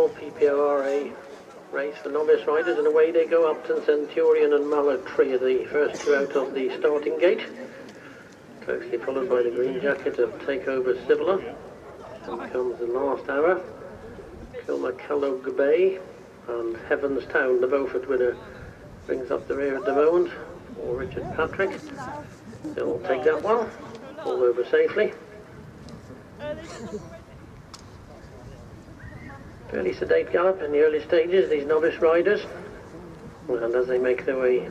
final PPORA race for novice riders, and away they go. Upton Centurion and Mallard Tree are the first two out of the starting gate, closely followed by the green jacket of Takeover Sibler. Then comes the last hour, Kilmacallogue Bay and Heavenstown. The Beaufort winner brings up the rear at the moment, or Richard Patrick. He'll take that one, all over safely. Fairly sedate gallop in the early stages, these novice riders, and as they make their way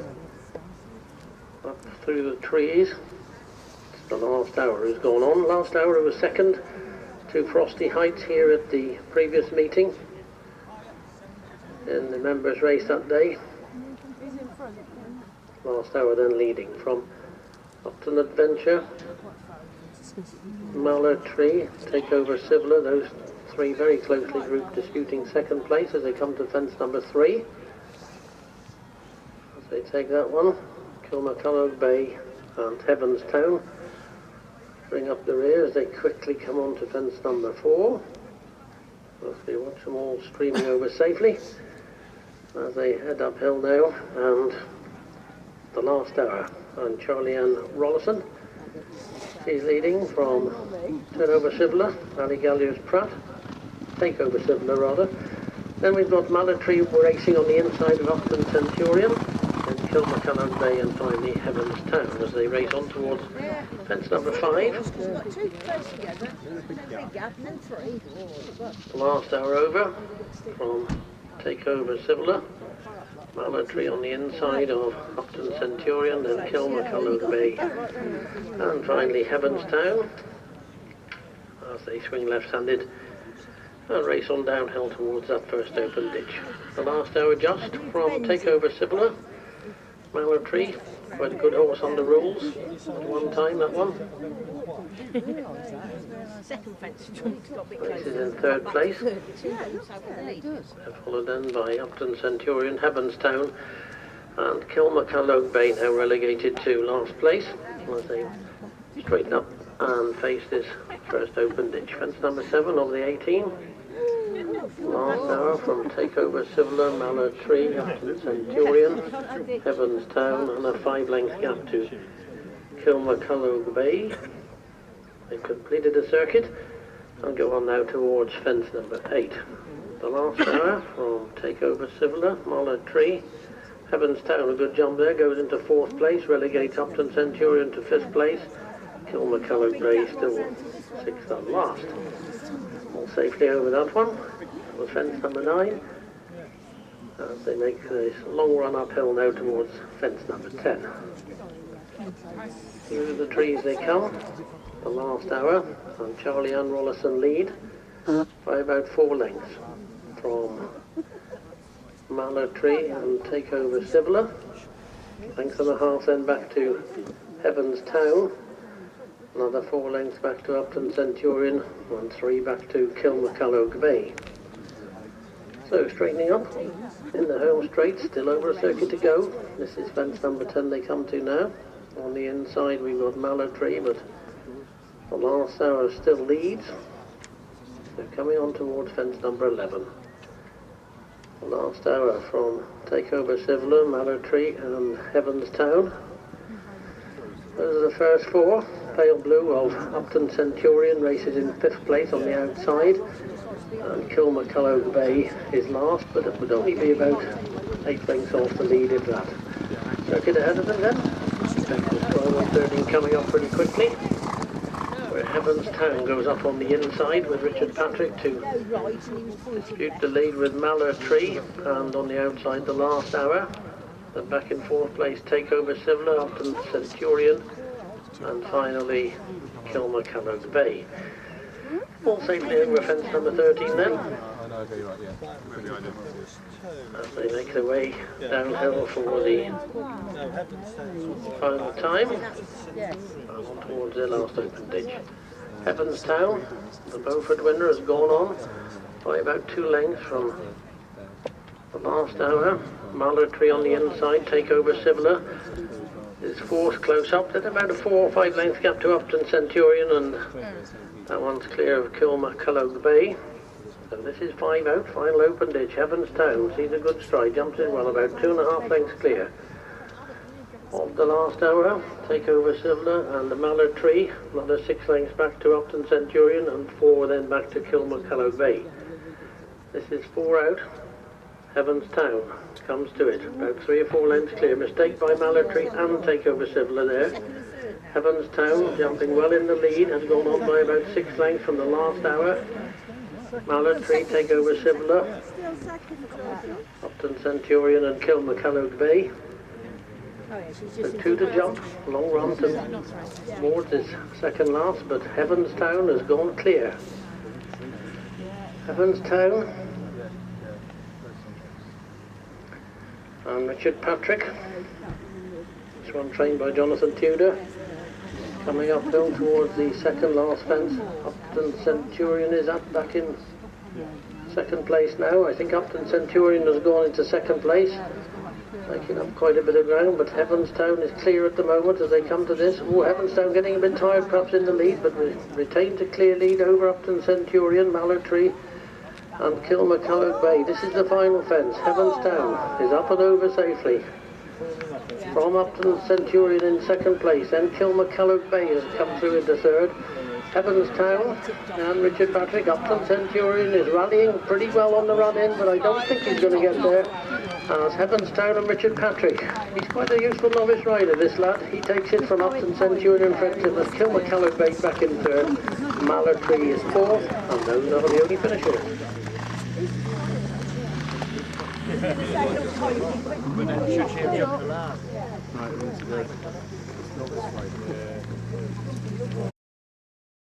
up through the trees, the last hour has gone on. Last hour was second to Frosty Heights here at the previous meeting in the members' race that day. Last hour then leading from Upton Adventure, Mallard Tree, Takeover Sibler, those three very closely grouped, disputing second place as they come to fence number 3. As they take that one, Kilmacallogue Bay and Heavenstown bring up the rear as they quickly come on to fence number 4. As we watch them all streaming over safely as they head uphill now, and the last hour, and Charlie Ann Rollison, she's leading from Turnover Sibler, Allygallier's Pratt, Takeover Sibler rather. Then we've got Mallard Tree racing on the inside of Upton Centurion, and Kilmacallogue Bay, and finally Heavenstown as they race on towards fence number 5. The last hour over from Takeover Sibler, Mallard Tree on the inside of Upton Centurion, then Kilmacallogue Bay, and finally Heavenstown as they swing left-handed and race on downhill towards that first open ditch. The last hour just from Takeover Sibler, Mallard Tree, quite a good horse on the rules at one time, that one. Second fence got a bit closer. This is in third place. Followed then by Upton Centurion, Heavenstown, and Kilmacallogue Bay, now relegated to last place as they straighten up and face this first open ditch. Fence number 7 of the 18. Last hour from Takeover Sibler, Mallard Tree, Upton Centurion, Heavenstown, and a 5-length gap to Kilmacallogue Bay. They've completed the circuit and go on now towards fence number 8. The last hour from Takeover Sibler, Mallard Tree, Heavenstown, a good jump there, goes into 4th place, relegates Upton Centurion to 5th place. Kilmacallogue Bay still 6th and last. All safely over that one. With fence number 9. As they make this long run uphill now towards fence number 10. Through the trees they come. The last hour, and Charlie Ann Rollison lead by about 4 lengths from Mallard Tree and Takeover Sibler. Length and a half then back to Heavenstown. Another 4 lengths back to Upton Centurion, and 3 back to Kilmacallogue Bay. So straightening up in the home straight, still over a circuit to go. This is fence number 10 they come to now. On the inside we've got Mallard Tree, but the last hour still leads. So coming on towards fence number 11. The last hour from Takeover Sibler, Mallard Tree and Heavenstown. Those are the first 4. Pale blue of Upton Centurion races in 5th place on the outside, and Kilmacallogue Bay is last, but it would only be about 8 lengths off the lead if that. Circuit ahead of them then. Texas 12-113 coming up pretty quickly, where Heavenstown goes up on the inside with Richard Patrick to dispute the lead with Mallard Tree, and on the outside the last hour. Then back in 4th place Takeover Sibler, Upton Centurion, and finally Kilmacallogue Bay. All safely over fence number 13 then, as they make their way downhill for the final time and on towards their last open ditch. Heavenstown, the Beaufort winner, has gone on by about 2 lengths from the last hour. Mallard Tree on the inside, Takeover Sibler is 4th close up. There's about a 4 or 5 length gap to Upton Centurion, and that one's clear of Kilmacallogue Bay. So this is 5 out, final open ditch. Heavenstown sees a good stride, jumps in well, about 2.5 lengths clear of the last hour. Take over Sivler and the Mallard Tree, another 6 lengths back to Upton Centurion and 4 then back to Kilmacallow Bay. This is 4 out. Heavenstown comes to it, about 3 or 4 lengths clear. Mistake by Mallard Tree and take over Sivler there. Heavenstown jumping well in the lead, has gone on by about 6 lengths from the last hour. Mallard Tree take over Sivler, Upton Centurion and Kilmacallow Bay. So 2 to jump, long run towards his second last, but Heavenstown has gone clear. Heavenstown and Richard Patrick. This one trained by Jonathan Tudor. Coming uphill towards the second last fence. Upton Centurion is up back in second place now. I think Upton Centurion has gone into second place, making up quite a bit of ground, but Heavenstown is clear at the moment as they come to this. Oh, Heavenstown getting a bit tired perhaps in the lead, but retained a clear lead over Upton Centurion, Mallard Tree and Kilmacallow Bay. This is the final fence. Heavenstown is up and over safely. From Upton Centurion in second place, then Kilmacallow Bay has come through into third. Heavenstown and Richard Patrick. Upton Centurion is rallying pretty well on the run in, but I don't think he's going to get there. As Heavenstown and Richard Patrick. He's quite a useful novice rider, this lad. He takes it from Upton Centurion in front of us. Kilmacallow Bay back in third. Mallard Tree is fourth, and those are the only finishers. Right,